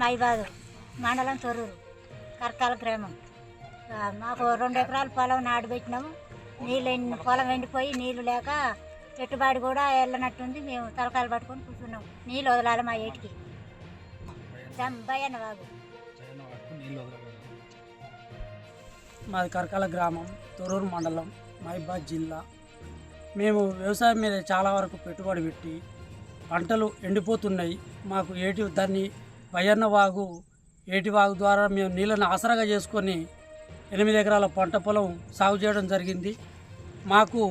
మైబాదు మండలం తొర్రూరు కర్కాల గ్రామం. మాకు 2 ఎకరాల పొలం నాటుపెట్టినాము. పొలం ఎండిపోయి నీళ్లు లేక పెట్టుబడి కూడా వెళ్ళనట్టుంది. మేము తలకాయలు పట్టుకొని కూర్చున్నాం. నీళ్ళు వదలాలి మా ఏటికి. భయన్న బాబు. మాది కర్కాల గ్రామం, తొర్రూరు మండలం, మైబాద్ జిల్లా. మేము వ్యవసాయం మీద చాలా వరకు పెట్టుబడి పెట్టి పంటలు ఎండిపోతున్నాయి. మాకు దాన్ని భయన్న వాగు, ఏటి వాగు ద్వారా మేము నీళ్ళని ఆసరాగా చేసుకొని 8 ఎకరాల పంట పొలం సాగు చేయడం జరిగింది. మాకు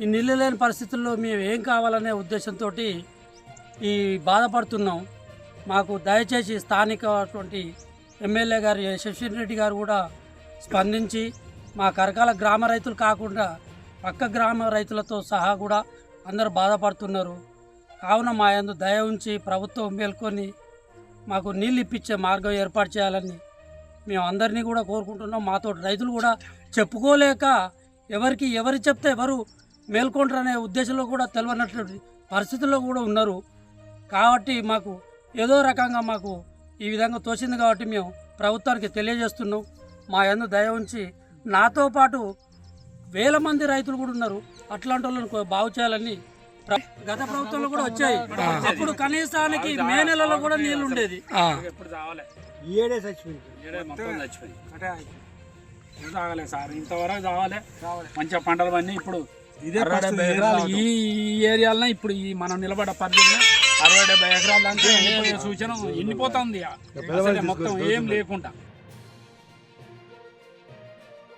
ఈ నీళ్ళు లేని పరిస్థితుల్లో మేము ఏం కావాలనే ఉద్దేశంతో ఈ బాధపడుతున్నాం. మాకు దయచేసి స్థానికటువంటి ఎమ్మెల్యే గారు శశిధర్ రెడ్డి గారు కూడా స్పందించి మా కరకాల గ్రామ రైతులు కాకుండా పక్క గ్రామ రైతులతో సహా కూడా అందరూ బాధపడుతున్నారు. కావున మా యందు దయ ఉంచి ప్రభుత్వం మేల్కొని మాకు నీళ్ళు ఇప్పించే మార్గం ఏర్పాటు చేయాలని మేము అందరినీ కూడా కోరుకుంటున్నాం. మాతో రైతులు కూడా చెప్పుకోలేక ఎవరు చెప్తే ఎవరు మేల్కొంటారనే ఉద్దేశంలో కూడా తెలియనటువంటి పరిస్థితుల్లో కూడా ఉన్నారు. కాబట్టి మాకు ఏదో రకంగా మాకు ఈ విధంగా తోచింది కాబట్టి మేము ప్రభుత్వానికి తెలియజేస్తున్నాం. మా యందు దయ ఉంచి నాతో పాటు 1000 మంది రైతులు కూడా ఉన్నారు. అట్లాంటి వాళ్ళని బాగు చేయాలని గత ప్రభుత్వంలో కూడా వచ్చాయి. అప్పుడు కనీసానికి మే నెలలో కూడా నీళ్ళు ఉండేది. సార్ ఇంతవరకు కావాలి మంచిగా పంటలు అన్నీ ఇప్పుడు ఇదే ఈ ఏరియాలో ఇప్పుడు ఈ మనం నిలబడ్డ పరిధిలో 60-70 ఎకరాలు అంటే సూచన ఎండిపోతుంది మొత్తం ఏం లేకుండా.